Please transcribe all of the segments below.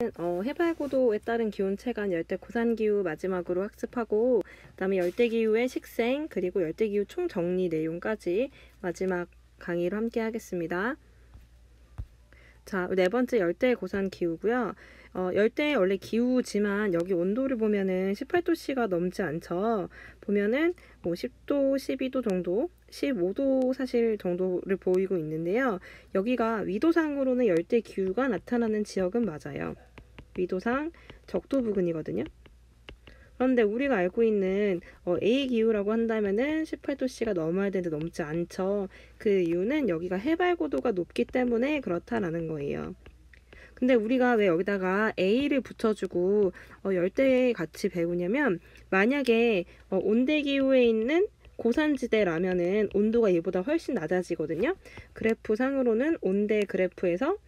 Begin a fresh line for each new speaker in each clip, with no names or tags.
해발고도에 따른 기온 체감 열대 고산기후 마지막으로 학습하고, 그다음에 열대기후의 식생, 그리고 열대기후 총정리 내용까지 마지막 강의로 함께 하겠습니다. 자, 네 번째 열대 고산 기후고요. 열대 원래 기후지만 여기 온도를 보면은 18도씨가 넘지 않죠. 보면은 뭐 10도, 12도 정도, 15도 사실 정도를 보이고 있는데요. 여기가 위도상으로는 열대 기후가 나타나는 지역은 맞아요. 위도상 적도 부근이거든요. 그런데 우리가 알고 있는 A 기후라고 한다면은 18도씨가 넘어야 되는데 넘지 않죠. 그 이유는 여기가 해발 고도가 높기 때문에 그렇다라는 거예요. 근데 우리가 왜 여기다가 A를 붙여주고 열대에 같이 배우냐면, 만약에 온대 기후에 있는 고산지대라면은 온도가 얘보다 훨씬 낮아지거든요. 그래프 상으로는 온대 그래프에서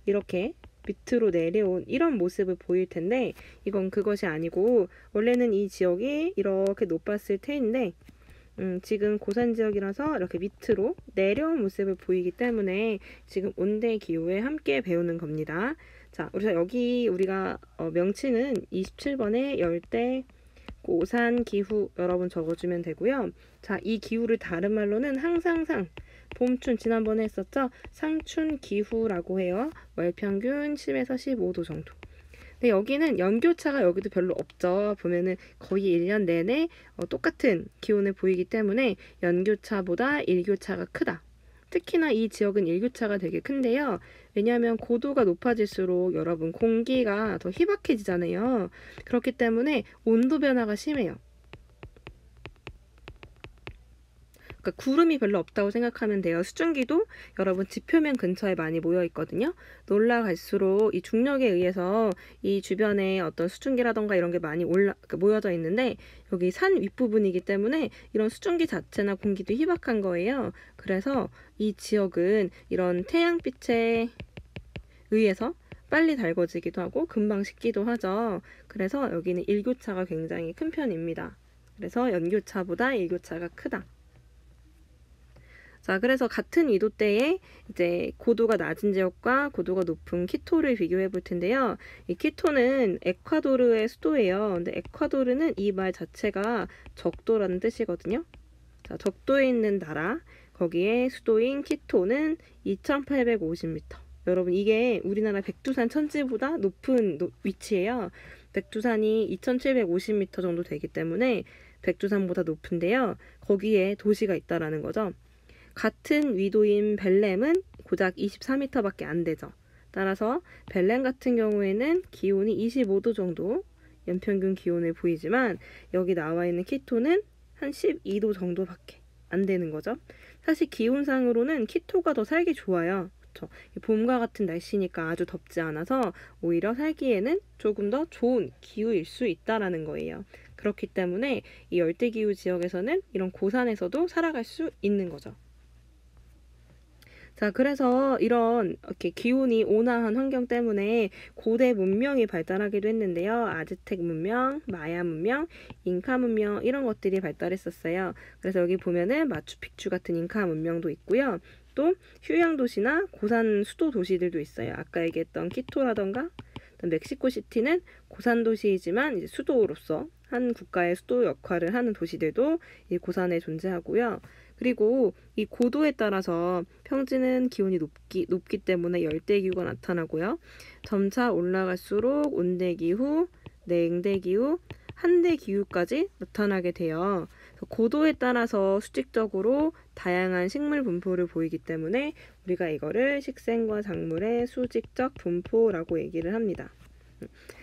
이렇게 밑으로 내려온 이런 모습을 보일 텐데, 이건 그것이 아니고 원래는 이 지역이 이렇게 높았을 테인데 지금 고산 지역이라서 이렇게 밑으로 내려온 모습을 보이기 때문에 지금 온대 기후에 함께 배우는 겁니다. 자, 그래서 여기 우리가 명칭은 27번의 열대 고산 기후 여러분 적어주면 되고요. 자, 이 기후를 다른 말로는 항상상, 봄춘 지난번에 했었죠. 상춘 기후라고 해요. 월평균 10에서 15도 정도. 근데 여기는 연교차가 여기도 별로 없죠. 보면은 거의 1년 내내 똑같은 기온을 보이기 때문에 연교차보다 일교차가 크다. 특히나 이 지역은 일교차가 되게 큰데요. 왜냐하면 고도가 높아질수록 여러분 공기가 더 희박해지잖아요. 그렇기 때문에 온도 변화가 심해요. 그러니까 구름이 별로 없다고 생각하면 돼요. 수증기도 여러분 지표면 근처에 많이 모여 있거든요. 올라갈수록 이 중력에 의해서 이 주변에 어떤 수증기라던가 이런 게 많이 모여져 있는데, 여기 산 윗부분이기 때문에 이런 수증기 자체나 공기도 희박한 거예요. 그래서 이 지역은 이런 태양빛에 의해서 빨리 달궈지기도 하고 금방 식기도 하죠. 그래서 여기는 일교차가 굉장히 큰 편입니다. 그래서 연교차보다 일교차가 크다. 자, 그래서 같은 위도대에 이제 고도가 낮은 지역과 고도가 높은 키토를 비교해 볼 텐데요. 이 키토는 에콰도르의 수도예요. 근데 에콰도르는 이 말 자체가 적도라는 뜻이거든요. 자, 적도에 있는 나라, 거기에 수도인 키토는 2850m. 여러분, 이게 우리나라 백두산 천지보다 높은 위치예요. 백두산이 2750m 정도 되기 때문에 백두산보다 높은데요. 거기에 도시가 있다라는 거죠. 같은 위도인 벨렘은 고작 24m밖에 안 되죠. 따라서 벨렘 같은 경우에는 기온이 25도 정도 연평균 기온을 보이지만, 여기 나와 있는 키토는 한 12도 정도밖에 안 되는 거죠. 사실 기온상으로는 키토가 더 살기 좋아요. 그쵸? 봄과 같은 날씨니까 아주 덥지 않아서 오히려 살기에는 조금 더 좋은 기후일 수 있다라는 거예요. 그렇기 때문에 이 열대기후 지역에서는 이런 고산에서도 살아갈 수 있는 거죠. 자, 그래서 이런 이렇게 기온이 온화한 환경 때문에 고대 문명이 발달하기도 했는데요. 아즈텍 문명, 마야 문명, 잉카 문명 이런 것들이 발달했었어요. 그래서 여기 보면은 마추픽추 같은 잉카 문명도 있고요. 또 휴양 도시나 고산 수도 도시들도 있어요. 아까 얘기했던 키토라던가 멕시코시티는 고산 도시이지만 이제 수도로서 한 국가의 수도 역할을 하는 도시들도 이 고산에 존재하고요. 그리고 이 고도에 따라서 평지는 기온이 높기 때문에 열대기후가 나타나고요. 점차 올라갈수록 온대기후, 냉대기후, 한대기후까지 나타나게 돼요. 고도에 따라서 수직적으로 다양한 식물 분포를 보이기 때문에 우리가 이거를 식생과 작물의 수직적 분포라고 얘기를 합니다.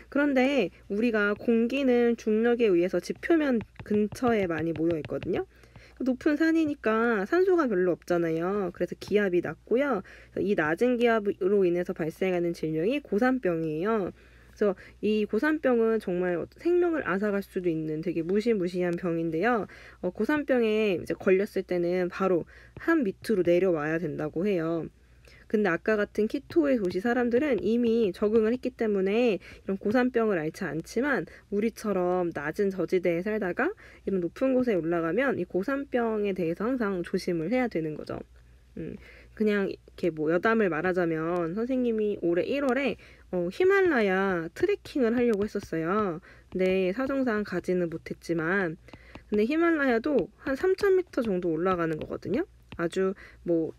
그런데 우리가 공기는 중력에 의해서 지표면 근처에 많이 모여 있거든요. 높은 산이니까 산소가 별로 없잖아요. 그래서 기압이 낮고요. 이 낮은 기압으로 인해서 발생하는 질병이 고산병이에요. 그래서 이 고산병은 정말 생명을 앗아갈 수도 있는 되게 무시무시한 병인데요. 고산병에 이제 걸렸을 때는 바로 한 밑으로 내려와야 된다고 해요. 근데 아까 같은 키토의 도시 사람들은 이미 적응을 했기 때문에 이런 고산병을 앓지 않지만, 우리처럼 낮은 저지대에 살다가 이런 높은 곳에 올라가면 이 고산병에 대해서 항상 조심을 해야 되는 거죠. 그냥 이렇게 뭐 여담을 말하자면, 선생님이 올해 1월에 히말라야 트레킹을 하려고 했었어요. 근데 사정상 가지는 못했지만, 근데 히말라야도 한 3,000m 정도 올라가는 거거든요. 아주 뭐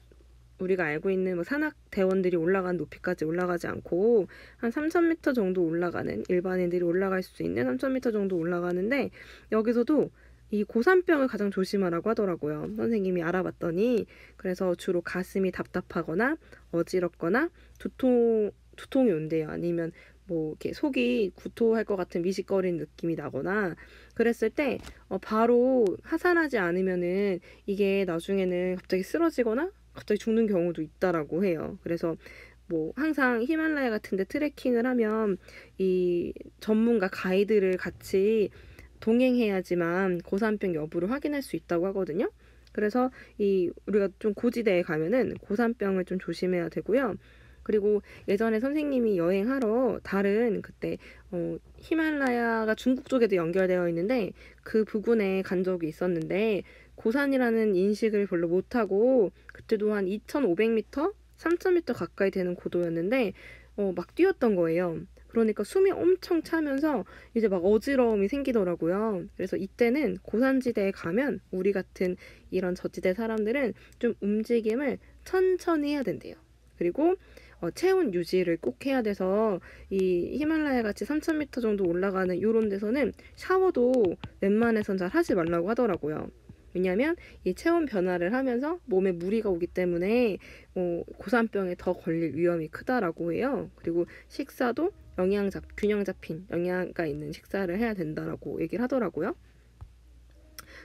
우리가 알고 있는 뭐 산악 대원들이 올라간 높이까지 올라가지 않고 한 3,000m 정도 올라가는, 일반인들이 올라갈 수 있는 3,000m 정도 올라가는데, 여기서도 이 고산병을 가장 조심하라고 하더라고요. 선생님이 알아봤더니. 그래서 주로 가슴이 답답하거나 어지럽거나 두통이 온대요. 아니면 뭐 이렇게 속이 구토할 것 같은 미식거리는 느낌이 나거나 그랬을 때 바로 하산하지 않으면은 이게 나중에는 갑자기 쓰러지거나 갑자기 죽는 경우도 있다라고 해요. 그래서 뭐 항상 히말라야 같은 데 트레킹을 하면 이 전문가 가이드를 같이 동행해야지만 고산병 여부를 확인할 수 있다고 하거든요. 그래서 우리가 좀 고지대에 가면은 고산병을 좀 조심해야 되고요. 그리고 예전에 선생님이 여행하러 다른 그때 히말라야가 중국 쪽에도 연결되어 있는데 그 부근에 간 적이 있었는데, 고산이라는 인식을 별로 못하고 그때도 한 2,500m, 3,000m 가까이 되는 고도였는데 막 뛰었던 거예요. 그러니까 숨이 엄청 차면서 이제 막 어지러움이 생기더라고요. 그래서 이때는 고산지대에 가면 우리 같은 이런 저지대 사람들은 좀 움직임을 천천히 해야 된대요. 그리고 체온 유지를 꼭 해야 돼서 이 히말라야 같이 3,000m 정도 올라가는 이런 데서는 샤워도 웬만해선 잘 하지 말라고 하더라고요. 왜냐하면 이 체온 변화를 하면서 몸에 무리가 오기 때문에 고산병에 더 걸릴 위험이 크다라고 해요. 그리고 식사도 균형 잡힌 영양가 있는 식사를 해야 된다라고 얘기를 하더라고요.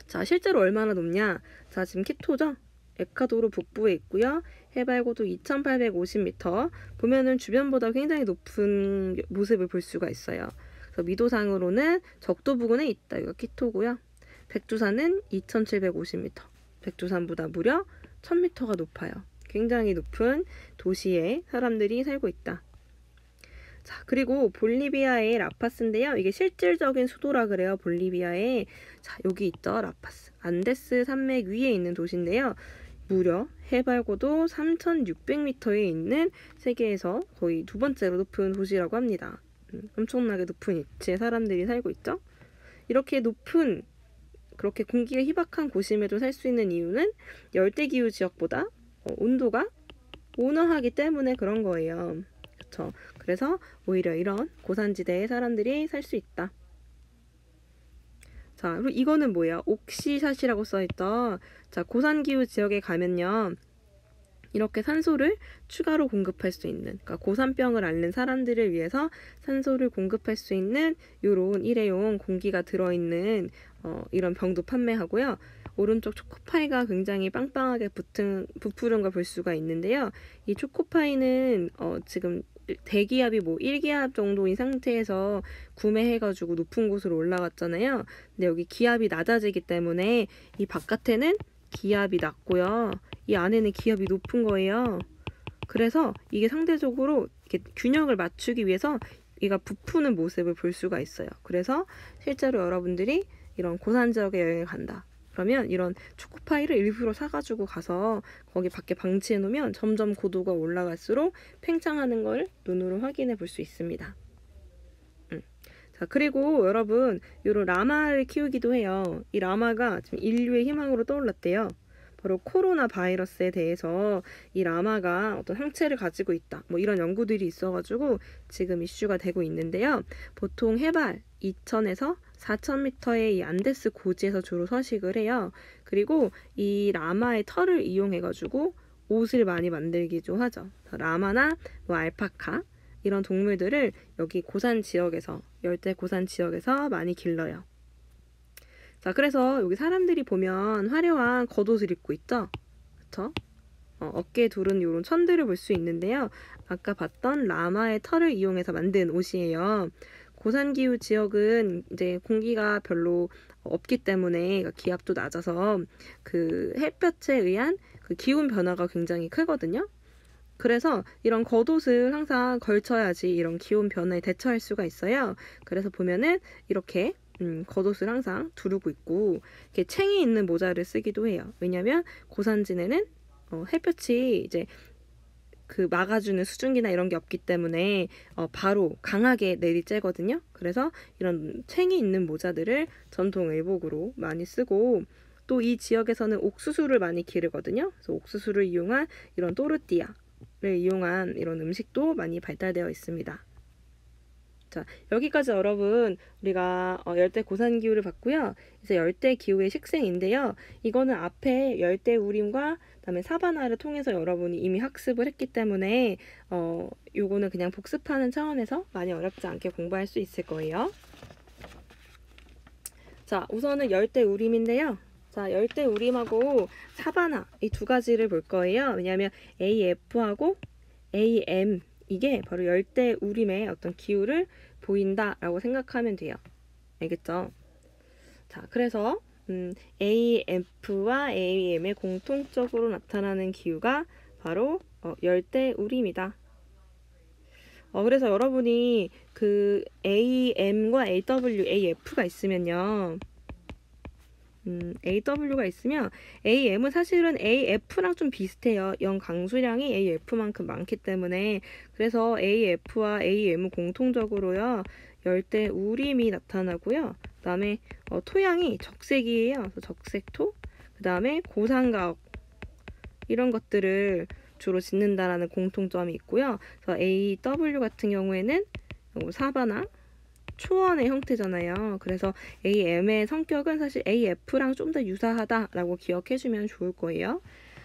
자, 실제로 얼마나 높냐? 자, 지금 키토죠? 에콰도르 북부에 있고요. 해발고도 2,850m. 보면은 주변보다 굉장히 높은 모습을 볼 수가 있어요. 그래서 미도상으로는 적도 부근에 있다. 이거 키토고요. 백두산은 2,750m. 백두산보다 무려 1,000m가 높아요. 굉장히 높은 도시에 사람들이 살고 있다. 자, 그리고 볼리비아의 라파스인데요. 이게 실질적인 수도라 그래요. 볼리비아에. 자, 여기 있죠. 라파스. 안데스 산맥 위에 있는 도시인데요. 무려 해발고도 3,600m에 있는 세계에서 거의 두 번째로 높은 도시라고 합니다. 엄청나게 높은 위치에 사람들이 살고 있죠. 이렇게 높은, 그렇게 공기가 희박한 곳임에도 살 수 있는 이유는 열대기후 지역보다 온도가 온화하기 때문에 그런 거예요. 그렇죠. 그래서 오히려 이런 고산지대에 사람들이 살 수 있다. 자, 그리고 이거는 뭐예요? 옥시샷이라고 써있죠. 자, 고산기후 지역에 가면요, 이렇게 산소를 추가로 공급할 수 있는, 그러니까 고산병을 앓는 사람들을 위해서 산소를 공급할 수 있는 요런 일회용 공기가 들어있는 이런 병도 판매하고요. 오른쪽 초코파이가 굉장히 빵빵하게 부푸른 걸 볼 수가 있는데요. 이 초코파이는 지금 대기압이 뭐 1기압 정도인 상태에서 구매해가지고 높은 곳으로 올라갔잖아요. 근데 여기 기압이 낮아지기 때문에 이 바깥에는 기압이 낮고요. 이 안에는 기압이 높은 거예요. 그래서 이게 상대적으로 이렇게 균형을 맞추기 위해서 얘가 부푸는 모습을 볼 수가 있어요. 그래서 실제로 여러분들이 이런 고산 지역에 여행을 간다. 그러면 이런 초코파이를 일부러 사가지고 가서 거기 밖에 방치해 놓으면 점점 고도가 올라갈수록 팽창하는 걸 눈으로 확인해 볼 수 있습니다. 자, 그리고 여러분, 이런 라마를 키우기도 해요. 이 라마가 지금 인류의 희망으로 떠올랐대요. 바로 코로나 바이러스에 대해서 이 라마가 어떤 항체를 가지고 있다, 뭐 이런 연구들이 있어가지고 지금 이슈가 되고 있는데요. 보통 해발 2,000에서 4,000m의 이 안데스 고지에서 주로 서식을 해요. 그리고 이 라마의 털을 이용해가지고 옷을 많이 만들기도 하죠. 라마나 뭐 알파카 이런 동물들을 여기 고산 지역에서, 열대 고산 지역에서 많이 길러요. 자, 그래서 여기 사람들이 보면 화려한 겉옷을 입고 있죠? 그쵸? 어깨에 두른 이런 천들을 볼 수 있는데요. 아까 봤던 라마의 털을 이용해서 만든 옷이에요. 고산기후 지역은 이제 공기가 별로 없기 때문에 기압도 낮아서 그 햇볕에 의한 그 기온 변화가 굉장히 크거든요. 그래서 이런 겉옷을 항상 걸쳐야지 이런 기온 변화에 대처할 수가 있어요. 그래서 보면은 이렇게 겉옷을 항상 두르고 있고, 이렇게 챙이 있는 모자를 쓰기도 해요. 왜냐면 고산지대는 햇볕이 이제 그 막아주는 수증기나 이런 게 없기 때문에 바로 강하게 내리쬐거든요. 그래서 이런 챙이 있는 모자들을 전통 의복으로 많이 쓰고, 또 이 지역에서는 옥수수를 많이 기르거든요. 그래서 옥수수를 이용한 이런 또르띠아를 이용한 이런 음식도 많이 발달되어 있습니다. 자, 여기까지 여러분 우리가 열대 고산기후를 봤고요. 이제 열대 기후의 식생인데요. 이거는 앞에 열대 우림과 그다음에 사바나를 통해서 여러분이 이미 학습을 했기 때문에 요거는 그냥 복습하는 차원에서 많이 어렵지 않게 공부할 수 있을 거예요. 자, 우선은 열대 우림인데요. 자, 열대 우림하고 사바나 이 두 가지를 볼 거예요. 왜냐하면 AF하고 AM 이게 바로 열대 우림의 어떤 기후를 보인다라고 생각하면 돼요. 알겠죠? 자, 그래서 AF와 AM의 공통적으로 나타나는 기후가 바로 열대 우림이다. 그래서 여러분이 그 AM과 AW, AF가 있으면요. AW가 있으면 AM은 사실은 AF랑 좀 비슷해요. 연 강수량이 AF만큼 많기 때문에. 그래서 AF와 AM은 공통적으로요. 열대 우림이 나타나고요. 그 다음에 토양이 적색이에요. 그래서 적색토. 그 다음에 고산가옥 이런 것들을 주로 짓는다라는 공통점이 있고요. 그래서 AW 같은 경우에는 사바나 초원의 형태잖아요. 그래서 AM의 성격은 사실 AF랑 좀 더 유사하다라고 기억해주면 좋을 거예요.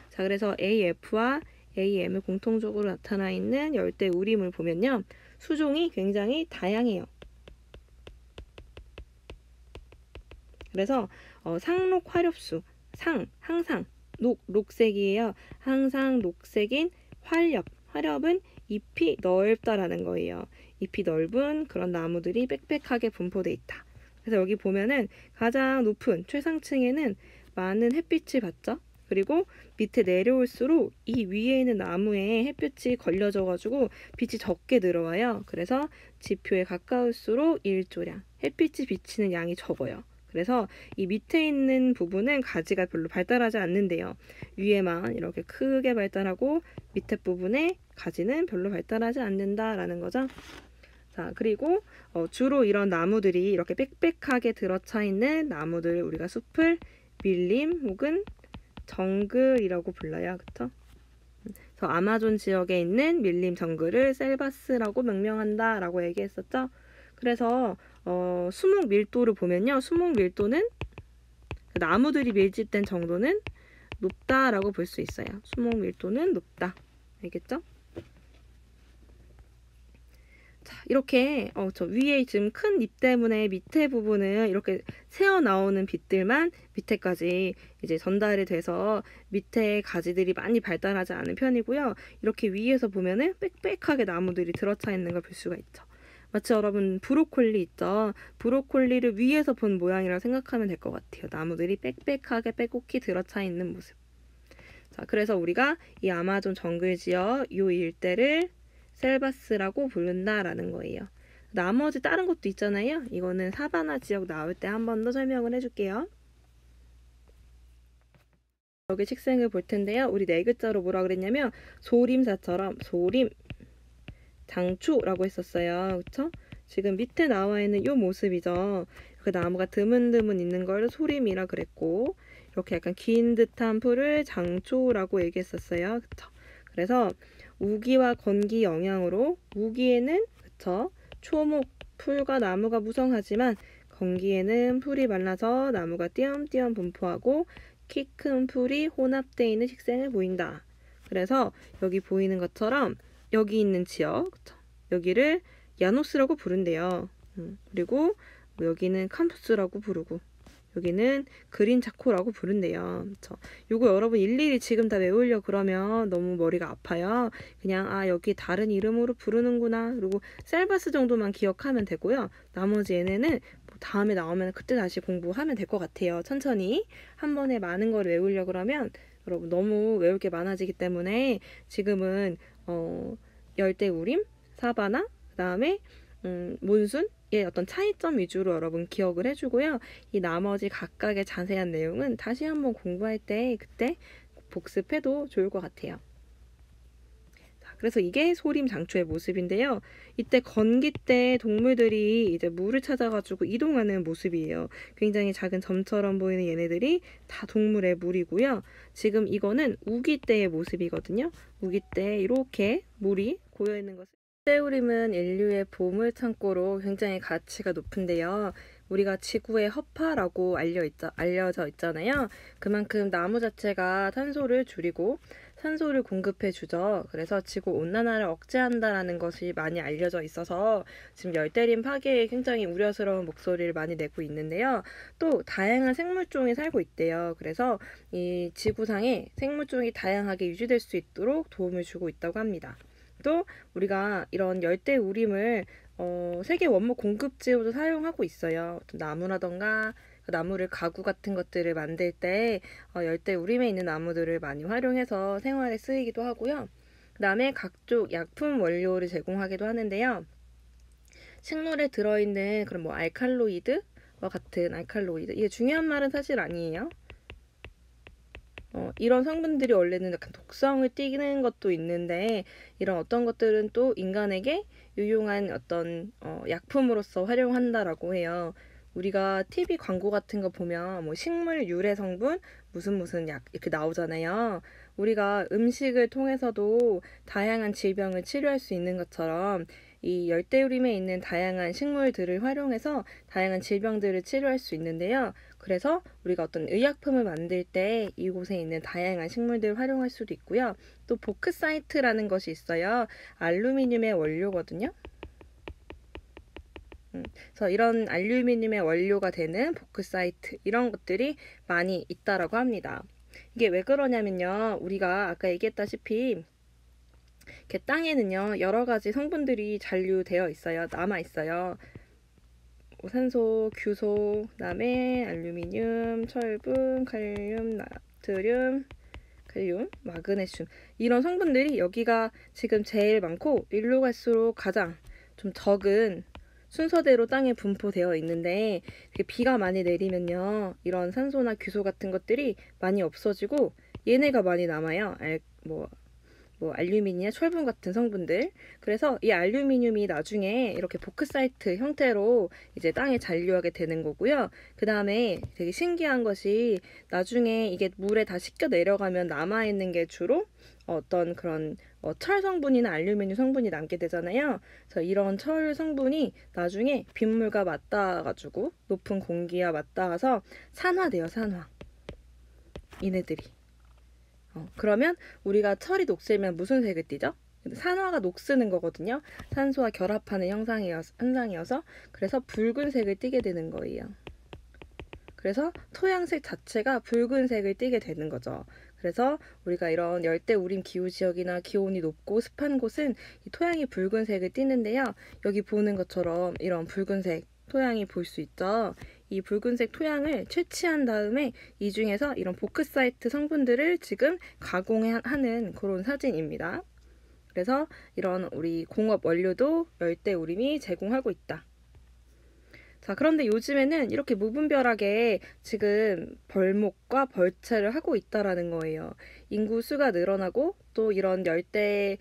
자, 그래서 AF와 AM을 공통적으로 나타나 있는 열대 우림을 보면요. 수종이 굉장히 다양해요. 그래서 상록 화렵수, 항상 녹색이에요. 항상 녹색인 화렵은 잎이 넓다라는 거예요. 잎이 넓은 그런 나무들이 빽빽하게 분포되어 있다. 그래서 여기 보면은 가장 높은 최상층에는 많은 햇빛을 받죠. 그리고 밑에 내려올수록 이 위에 있는 나무에 햇빛이 걸려져 가지고 빛이 적게 들어와요. 그래서 지표에 가까울수록 일조량, 햇빛이 비치는 양이 적어요. 그래서 이 밑에 있는 부분은 가지가 별로 발달하지 않는데요. 위에만 이렇게 크게 발달하고 밑에 부분에 가지는 별로 발달하지 않는다라는 거죠. 자, 그리고 주로 이런 나무들이 이렇게 빽빽하게 들어차 있는 나무들을 우리가 숲을 밀림 혹은 정글이라고 불러요. 그쵸? 그래서 아마존 지역에 있는 밀림 정글을 셀바스라고 명명한다라고 얘기했었죠. 그래서 수목 밀도를 보면요. 수목 밀도는 나무들이 밀집된 정도는 높다라고 볼 수 있어요. 수목 밀도는 높다. 알겠죠? 자, 이렇게 저 위에 지금 큰 잎 때문에 밑에 부분은 이렇게 새어 나오는 빛들만 밑에까지 이제 전달이 돼서 밑에 가지들이 많이 발달하지 않은 편이고요. 이렇게 위에서 보면은 빽빽하게 나무들이 들어차 있는 걸 볼 수가 있죠. 마치 여러분 브로콜리 있죠. 브로콜리를 위에서 본 모양이라고 생각하면 될 것 같아요. 나무들이 빽빽하게 빼곡히 들어차 있는 모습. 자, 그래서 우리가 이 아마존 정글 지역 이 일대를 셀바스라고 부른다라는 거예요. 나머지 다른 것도 있잖아요. 이거는 사바나 지역 나올 때 한 번 더 설명을 해줄게요. 여기 식생을 볼 텐데요. 우리 네 글자로 뭐라 그랬냐면 소림사처럼 소림 장초라고 했었어요. 그쵸? 지금 밑에 나와 있는 이 모습이죠. 그 나무가 드문드문 있는 걸 소림이라 그랬고 이렇게 약간 긴 듯한 풀을 장초라고 얘기했었어요. 그쵸? 그래서 우기와 건기 영향으로 우기에는 그쵸? 초목 풀과 나무가 무성하지만 건기에는 풀이 말라서 나무가 띄엄띄엄 분포하고 키 큰 풀이 혼합되어 있는 식생을 보인다. 그래서 여기 보이는 것처럼 여기 있는 지역, 여기를 야노스라고 부른대요. 그리고 여기는 캄푸스라고 부르고 여기는 그린 차코라고 부른대요. 요거 여러분 일일이 지금 다 외우려고 그러면 너무 머리가 아파요. 그냥 여기 다른 이름으로 부르는구나. 그리고 셀바스 정도만 기억하면 되고요. 나머지 얘네는 다음에 나오면 그때 다시 공부하면 될 것 같아요. 천천히 한 번에 많은 걸 외우려고 그러면 여러분 너무 외울 게 많아지기 때문에 지금은 열대우림, 사바나, 그 다음에 몬순의 어떤 차이점 위주로 여러분 기억을 해주고요. 이 나머지 각각의 자세한 내용은 다시 한번 공부할 때 그때 복습해도 좋을 것 같아요. 자, 그래서 이게 소림 장초의 모습인데요. 이때 건기 때 동물들이 이제 물을 찾아가지고 이동하는 모습이에요. 굉장히 작은 점처럼 보이는 얘네들이 다 동물의 물이고요. 지금 이거는 우기 때의 모습이거든요. 우기 때 이렇게 물이 고여 있는 것을. 열대우림은 인류의 보물 창고로 굉장히 가치가 높은데요. 우리가 지구의 허파라고 알려져 있잖아요. 그만큼 나무 자체가 탄소를 줄이고 산소를 공급해 주죠. 그래서 지구 온난화를 억제한다라는 것이 많이 알려져 있어서 지금 열대림 파괴에 굉장히 우려스러운 목소리를 많이 내고 있는데요. 또 다양한 생물종이 살고 있대요. 그래서 이 지구상에 생물종이 다양하게 유지될 수 있도록 도움을 주고 있다고 합니다. 또 우리가 이런 열대우림을 세계 원목 공급지로도 사용하고 있어요. 나무라던가 나무를 가구 같은 것들을 만들 때 열대우림에 있는 나무들을 많이 활용해서 생활에 쓰이기도 하고요. 그 다음에 각종 약품 원료를 제공하기도 하는데요. 식물에 들어있는 그런 뭐 알칼로이드와 같은 알칼로이드, 이게 중요한 말은 사실 아니에요. 이런 성분들이 원래는 약간 독성을 띠는 것도 있는데 이런 어떤 것들은 또 인간에게 유용한 어떤 약품으로서 활용한다라고 해요. 우리가 TV 광고 같은 거 보면 뭐 식물 유래 성분 무슨 약 이렇게 나오잖아요. 우리가 음식을 통해서도 다양한 질병을 치료할 수 있는 것처럼 이 열대우림에 있는 다양한 식물들을 활용해서 다양한 질병들을 치료할 수 있는데요. 그래서 우리가 어떤 의약품을 만들 때 이곳에 있는 다양한 식물들을 활용할 수도 있고요. 또 보크사이트라는 것이 있어요. 알루미늄의 원료거든요. 그래서 이런 알루미늄의 원료가 되는 보크사이트, 이런 것들이 많이 있다라고 합니다. 이게 왜 그러냐면요. 우리가 아까 얘기했다시피 이렇게 땅에는요, 여러 가지 성분들이 잔류되어 있어요. 남아 있어요. 산소, 규소, 그다음에 알루미늄, 철분, 칼륨, 나트륨, 마그네슘, 이런 성분들이 여기가 지금 제일 많고 일로 갈수록 가장 좀 적은 순서대로 땅에 분포되어 있는데, 비가 많이 내리면요, 이런 산소나 규소 같은 것들이 많이 없어지고 얘네가 많이 남아요. 알루미늄이나 철분 같은 성분들. 그래서 이 알루미늄이 나중에 이렇게 보크사이트 형태로 이제 땅에 잔류하게 되는 거고요. 그 다음에 되게 신기한 것이 나중에 이게 물에 다 씻겨 내려가면 남아있는 게 주로 어떤 그런 철 성분이나 알루미늄 성분이 남게 되잖아요. 그래서 이런 철 성분이 나중에 빗물과 맞닿아가지고 높은 공기와 맞닿아서 산화돼요, 산화. 이네들이. 그러면 우리가 철이 녹슬면 무슨 색을 띠죠? 산화가 녹쓰는 거거든요. 산소와 결합하는 현상이어서 그래서 붉은색을 띠게 되는 거예요. 그래서 토양색 자체가 붉은색을 띠게 되는 거죠. 그래서 우리가 이런 열대우림 기후지역이나 기온이 높고 습한 곳은 이 토양이 붉은색을 띠는데요. 여기 보는 것처럼 이런 붉은색 토양이 볼 수 있죠. 이 붉은색 토양을 채취한 다음에 이 중에서 이런 보크사이트 성분들을 지금 가공하는 그런 사진입니다. 그래서 이런 우리 공업 원료도 열대우림이 제공하고 있다. 자, 그런데 요즘에는 이렇게 무분별하게 지금 벌목과 벌채를 하고 있다라는 거예요. 인구 수가 늘어나고 또 이런 열대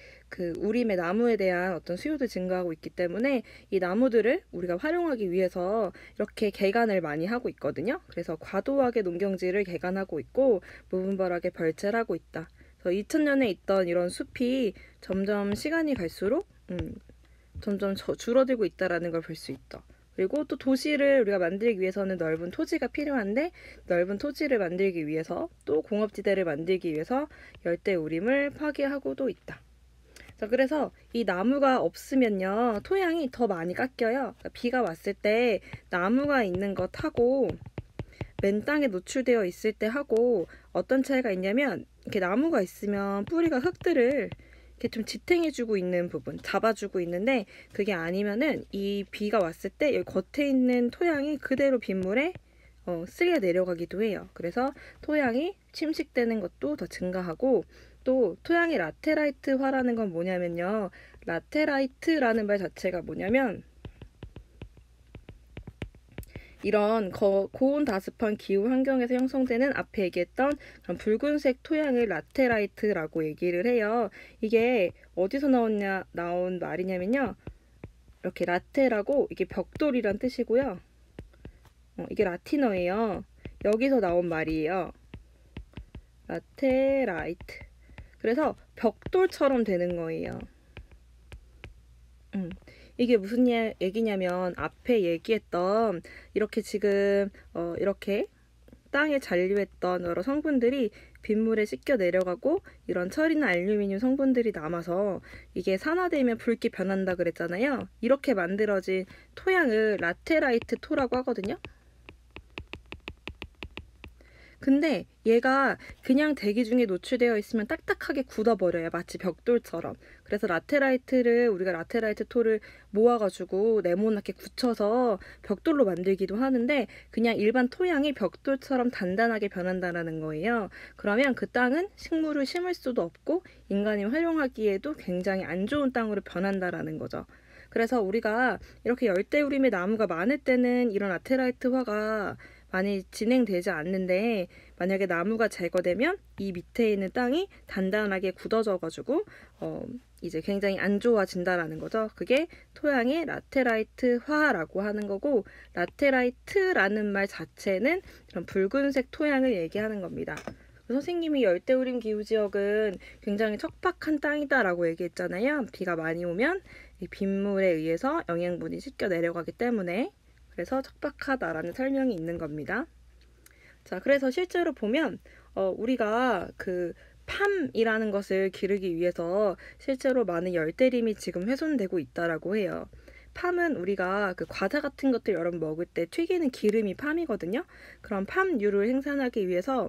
우림의 나무에 대한 어떤 수요도 증가하고 있기 때문에 이 나무들을 우리가 활용하기 위해서 이렇게 개간을 많이 하고 있거든요. 그래서 과도하게 농경지를 개간하고 있고 무분별하게 벌채를 하고 있다. 그래서 2000년에 있던 이런 숲이 점점 시간이 갈수록 점점 줄어들고 있다라는 걸 볼 수 있다. 그리고 또 도시를 우리가 만들기 위해서는 넓은 토지가 필요한데 넓은 토지를 만들기 위해서 또 공업지대를 만들기 위해서 열대우림을 파괴하고도 있다. 자, 그래서 이 나무가 없으면요, 토양이 더 많이 깎여요. 그러니까 비가 왔을 때 나무가 있는 것하고 맨 땅에 노출되어 있을 때 하고 어떤 차이가 있냐면, 이렇게 나무가 있으면 뿌리가 흙들을 이렇게 좀 지탱해주고 있는 부분, 잡아주고 있는데, 그게 아니면은 이 비가 왔을 때 여기 겉에 있는 토양이 그대로 빗물에 쓸려 내려가기도 해요. 그래서 토양이 침식되는 것도 더 증가하고, 또 토양이 라테라이트화라는 건 뭐냐면요, 라테라이트라는 말 자체가 뭐냐면 이런 고온 다습한 기후 환경에서 형성되는 앞에 얘기했던 그런 붉은색 토양을 라테라이트라고 얘기를 해요. 이게 어디서 나온 말이냐면요. 이렇게 라테라고 이게 벽돌이란 뜻이고요. 이게 라틴어예요. 여기서 나온 말이에요. 라테라이트. 그래서 벽돌처럼 되는 거예요. 이게 무슨 얘기냐면 앞에 얘기했던 이렇게 지금 이렇게 땅에 잔류했던 여러 성분들이 빗물에 씻겨 내려가고 이런 철이나 알루미늄 성분들이 남아서 이게 산화되면 붉게 변한다 그랬잖아요. 이렇게 만들어진 토양을 라테라이트 토라고 하거든요. 근데 얘가 그냥 대기 중에 노출되어 있으면 딱딱하게 굳어버려요. 마치 벽돌처럼. 그래서 우리가 라테라이트 토를 모아가지고 네모나게 굳혀서 벽돌로 만들기도 하는데 그냥 일반 토양이 벽돌처럼 단단하게 변한다는 거예요. 그러면 그 땅은 식물을 심을 수도 없고 인간이 활용하기에도 굉장히 안 좋은 땅으로 변한다는 거죠. 그래서 우리가 이렇게 열대우림의 나무가 많을 때는 이런 라테라이트화가 많이 진행되지 않는데 만약에 나무가 제거되면 이 밑에 있는 땅이 단단하게 굳어져가지고 이제 굉장히 안 좋아진다라는 거죠. 그게 토양의 라테라이트화라고 하는 거고 라테라이트라는 말 자체는 이런 붉은색 토양을 얘기하는 겁니다. 선생님이 열대우림 기후지역은 굉장히 척박한 땅이다라고 얘기했잖아요. 비가 많이 오면 이 빗물에 의해서 영양분이 씻겨 내려가기 때문에 그래서 척박하다라는 설명이 있는 겁니다. 자, 그래서 실제로 보면 우리가 그 팜이라는 것을 기르기 위해서 실제로 많은 열대림이 지금 훼손되고 있다라고 해요. 팜은 우리가 그 과자 같은 것들 여러분 먹을 때 튀기는 기름이 팜이거든요. 그럼 팜유를 생산하기 위해서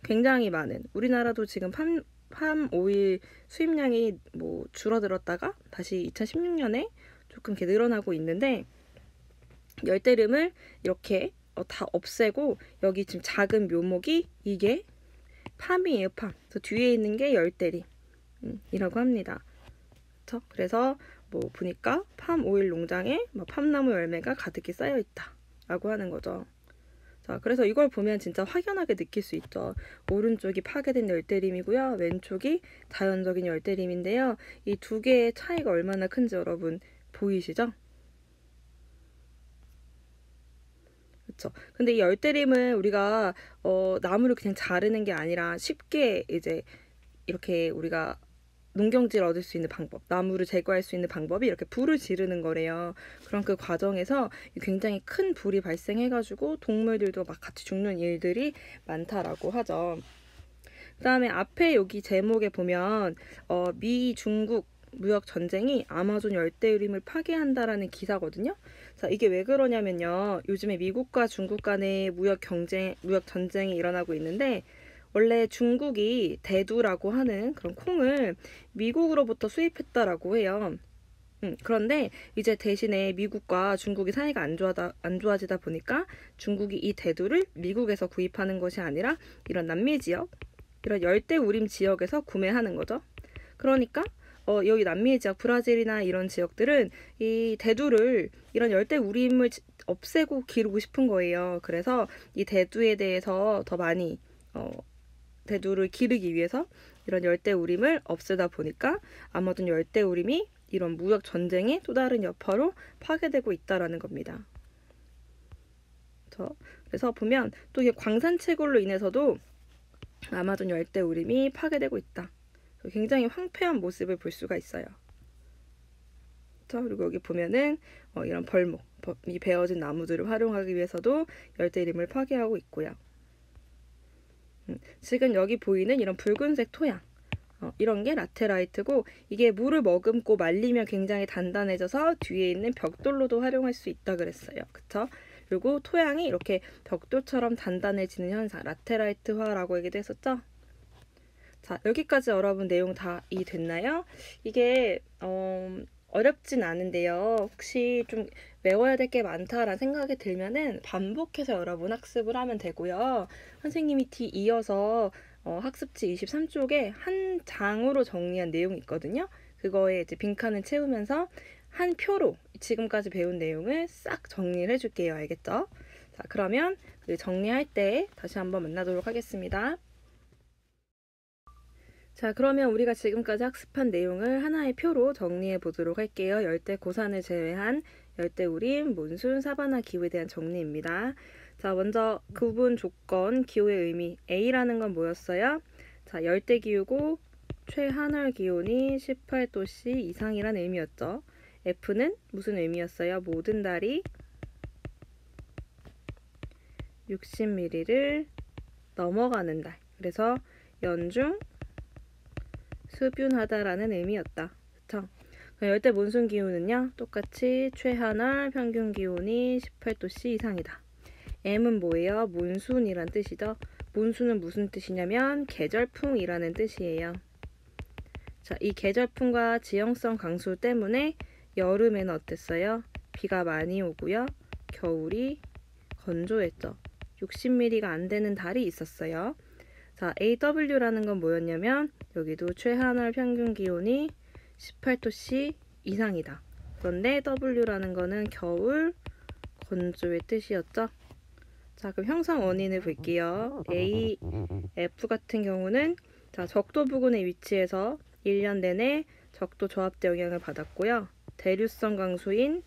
굉장히 많은 우리나라도 지금 팜 오일 수입량이 뭐 줄어들었다가 다시 2016년에 조금 이렇게 늘어나고 있는데 열대림을 이렇게 다 없애고 여기 지금 작은 묘목이 이게 팜이에요. 팜. 그래서 뒤에 있는 게 열대림이라고 합니다. 그래서 뭐 보니까 팜 오일 농장에 팜나무 열매가 가득히 쌓여 있다라고 하는 거죠. 자, 그래서 이걸 보면 진짜 확연하게 느낄 수 있죠. 오른쪽이 파괴된 열대림이고요. 왼쪽이 자연적인 열대림인데요. 이 두 개의 차이가 얼마나 큰지 여러분 보이시죠? 그렇죠. 근데 이 열대림은 우리가 나무를 그냥 자르는 게 아니라 쉽게 이제 이렇게 우리가 농경지를 얻을 수 있는 방법, 나무를 제거할 수 있는 방법이 이렇게 불을 지르는 거래요. 그럼 그 과정에서 굉장히 큰 불이 발생해가지고 동물들도 막 같이 죽는 일들이 많다라고 하죠. 그 다음에 앞에 여기 제목에 보면 미, 중국 무역 전쟁이 아마존 열대우림을 파괴한다라는 기사거든요. 자, 이게 왜 그러냐면요. 요즘에 미국과 중국 간의 무역 전쟁이 일어나고 있는데 원래 중국이 대두라고 하는 그런 콩을 미국으로부터 수입했다라고 해요. 그런데 이제 대신에 미국과 중국이 사이가 안 좋아지다 보니까 중국이 이 대두를 미국에서 구입하는 것이 아니라 이런 남미 지역, 이런 열대우림 지역에서 구매하는 거죠. 그러니까 여기 남미 지역, 브라질이나 이런 지역들은 이 대두를 이런 열대우림을 없애고 기르고 싶은 거예요. 그래서 이 대두에 대해서 더 많이 대두를 기르기 위해서 이런 열대우림을 없애다 보니까 아마존 열대우림이 이런 무역 전쟁의 또 다른 여파로 파괴되고 있다라는 겁니다. 그래서 보면 또 이게 광산 채굴로 인해서도 아마존 열대우림이 파괴되고 있다. 굉장히 황폐한 모습을 볼 수가 있어요. 그리고 여기 보면은 이런 벌목, 이 베어진 나무들을 활용하기 위해서도 열대우림을 파괴하고 있고요. 지금 여기 보이는 이런 붉은색 토양, 이런 게 라테라이트고 이게 물을 머금고 말리면 굉장히 단단해져서 뒤에 있는 벽돌로도 활용할 수 있다 그랬어요. 그쵸? 그리고 토양이 이렇게 벽돌처럼 단단해지는 현상, 라테라이트화라고 얘기도 했었죠? 자, 여기까지 여러분 내용 다 이해됐나요? 이게 어렵진 않은데요. 혹시 좀 외워야 될 게 많다라는 생각이 들면은 반복해서 여러분 학습을 하면 되고요. 선생님이 뒤 이어서 학습지 23쪽에 한 장으로 정리한 내용이 있거든요. 그거에 이제 빈칸을 채우면서 한 표로 지금까지 배운 내용을 싹 정리를 해줄게요. 알겠죠? 자, 그러면 정리할 때 다시 한번 만나도록 하겠습니다. 자, 그러면 우리가 지금까지 학습한 내용을 하나의 표로 정리해 보도록 할게요. 열대 고산을 제외한 열대우림, 몬순, 사바나 기후에 대한 정리입니다. 자, 먼저 구분 조건, 기후의 의미. A라는 건 뭐였어요? 자, 열대기후고 최하늘 기온이 18도씨 이상이라는 의미였죠. F는 무슨 의미였어요? 모든 달이 60mm를 넘어가는 달. 그래서 연중 수뷴하다라는 의미였다. 그쵸? 열대 몬순 기후는요, 똑같이 최하늘 평균 기온이 18도씨 이상이다. M은 뭐예요? 몬순이란 뜻이죠. 몬순은 무슨 뜻이냐면 계절풍이라는 뜻이에요. 자, 이 계절풍과 지형성 강수 때문에 여름에는 어땠어요? 비가 많이 오고요. 겨울이 건조했죠. 60mm가 안 되는 달이 있었어요. 자, AW라는 건 뭐였냐면 여기도 최하늘 평균 기온이 18도씨 이상이다. 그런데 W라는 거는 겨울 건조의 뜻이었죠. 자, 그럼 형성 원인을 볼게요. A, F 같은 경우는 자, 적도 부근에 위치해서 1년 내내 적도 저압대 영향을 받았고요. 대류성 강수인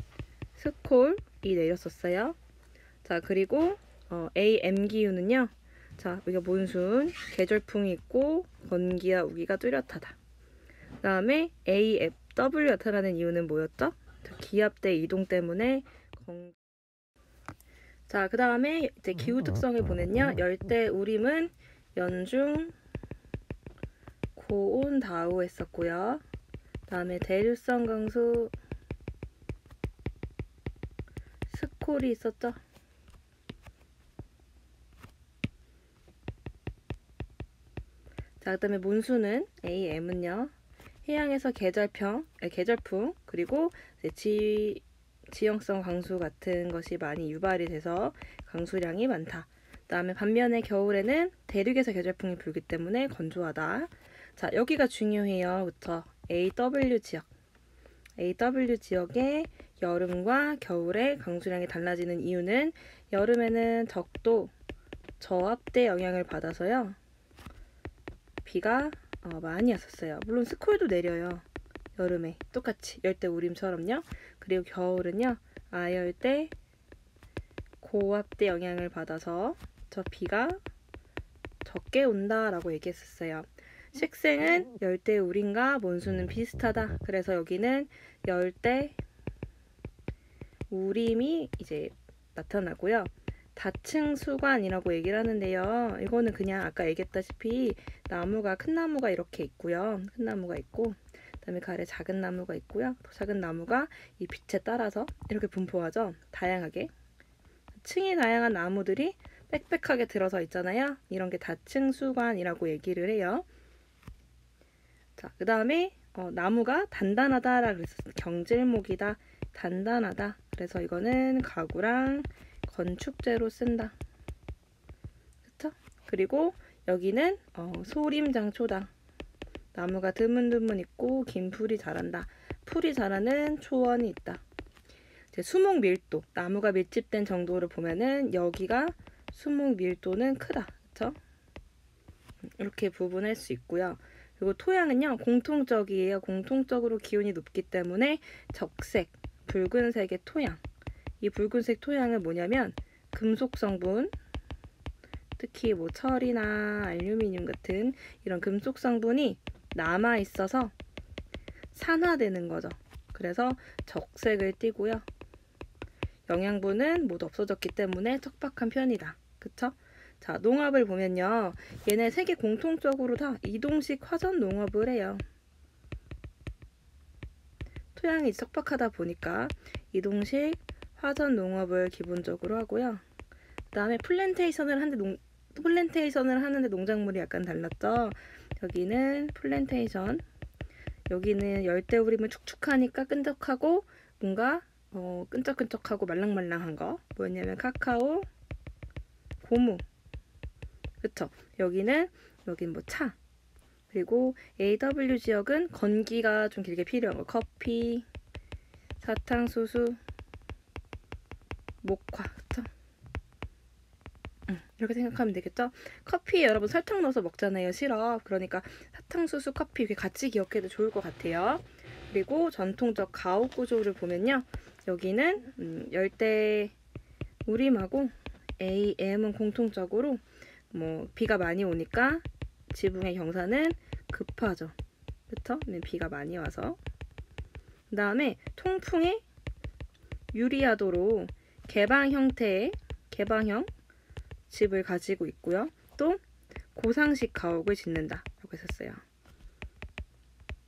스콜이 내렸었어요. 자, 그리고 AM 기후는요. 자, 여기가 몬순, 계절풍이 있고 건기와 우기가 뚜렷하다. 그 다음에 AFW 나타나는 이유는 뭐였죠? 기압대 이동 때문에 자, 그 다음에 이제 기후 특성을 보면요. 열대우림은 연중 고온 다우했었고요. 그 다음에 대류성 강수 스콜이 있었죠. 자, 그 다음에 몬순은 AM은요. 해양에서 계절풍 그리고 이제 지형성 강수 같은 것이 많이 유발이 돼서 강수량이 많다. 그 다음에 반면에 겨울에는 대륙에서 계절풍이 불기 때문에 건조하다. 자, 여기가 중요해요. 그쵸? AW 지역. AW 지역의 여름과 겨울에 강수량이 달라지는 이유는 여름에는 적도 저압대 영향을 받아서요. 비가 많이 왔었어요. 물론 스콜도 내려요. 여름에 똑같이 열대우림처럼요. 그리고 겨울은요. 아열대 고압대 영향을 받아서 저 비가 적게 온다라고 얘기했었어요. 식생은 열대우림과 몬순은 비슷하다. 그래서 여기는 열대우림이 이제 나타나고요. 다층수관이라고 얘기를 하는데요. 이거는 그냥 아까 얘기했다시피 나무가 큰 나무가 이렇게 있고요. 큰 나무가 있고 그다음에 그 아래 작은 나무가 있고요. 작은 나무가 이 빛에 따라서 이렇게 분포하죠. 다양하게. 층이 다양한 나무들이 빽빽하게 들어서 있잖아요. 이런 게 다층수관이라고 얘기를 해요. 자, 그 다음에 나무가 단단하다라고 그랬었어요. 경질목이다. 단단하다. 그래서 이거는 가구랑 건축재로 쓴다. 그쵸? 그리고 여기는 소림장초다. 나무가 드문드문 있고 긴 풀이 자란다. 풀이 자라는 초원이 있다. 이제 수목 밀도, 나무가 밀집된 정도를 보면은 여기가 수목 밀도는 크다. 그쵸? 이렇게 구분할 수 있고요. 그리고 토양은요, 공통적이에요. 공통적으로 기온이 높기 때문에 적색, 붉은색의 토양. 이 붉은색 토양은 뭐냐면 금속 성분, 특히 뭐 철이나 알루미늄 같은 이런 금속 성분이 남아 있어서 산화되는 거죠. 그래서 적색을 띠고요. 영양분은 모두 없어졌기 때문에 척박한 편이다. 그쵸? 자, 농업을 보면요. 얘네 세 개 공통적으로 다 이동식 화전 농업을 해요. 토양이 척박하다 보니까 이동식 화전 농업을 기본적으로 하고요. 그 다음에 플랜테이션을 하는데 농작물이 약간 달랐죠. 여기는 플랜테이션. 여기는 열대우림은 축축하니까 끈적하고 뭔가 끈적끈적하고 말랑말랑한 거. 뭐였냐면 카카오, 고무. 그쵸? 여긴 뭐 차. 그리고 AW 지역은 건기가 좀 길게 필요한 거. 커피, 사탕수수, 목화. 그쵸? 이렇게 생각하면 되겠죠? 커피에 여러분 설탕 넣어서 먹잖아요. 시럽. 그러니까 사탕수수 커피 이렇게 같이 기억해도 좋을 것 같아요. 그리고 전통적 가옥 구조를 보면요. 여기는 열대 우림하고 AM은 공통적으로 비가 많이 오니까 지붕의 경사는 급하죠. 그쵸? 네, 비가 많이 와서. 그 다음에 통풍의 유리야도로 개방 형태의 개방형 집을 가지고 있고요. 또 고상식 가옥을 짓는다 라고 했었어요.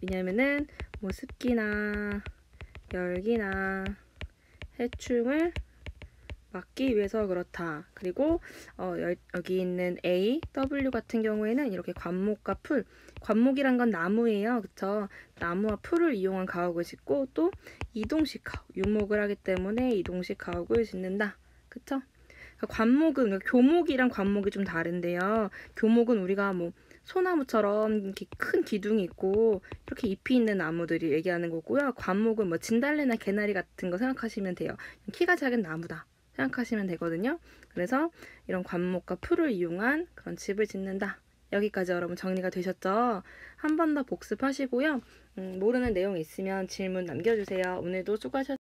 왜냐면은 습기나 열기나 해충을 막기 위해서 그렇다. 그리고 여기 있는 A, W 같은 경우에는 이렇게 관목과 풀, 관목이란 건 나무예요. 그쵸? 나무와 풀을 이용한 가옥을 짓고 또 이동식 가옥, 유목을 하기 때문에 이동식 가옥을 짓는다. 그쵸? 관목은 교목이랑 관목이 좀 다른데요. 교목은 우리가 소나무처럼 이렇게 큰 기둥이 있고 이렇게 잎이 있는 나무들이 얘기하는 거고요. 관목은 진달래나 개나리 같은 거 생각하시면 돼요. 키가 작은 나무다 생각하시면 되거든요. 그래서 이런 관목과 풀을 이용한 그런 집을 짓는다. 여기까지 여러분 정리가 되셨죠? 한 번 더 복습하시고요. 모르는 내용 있으면 질문 남겨주세요. 오늘도 수고하셨습니다.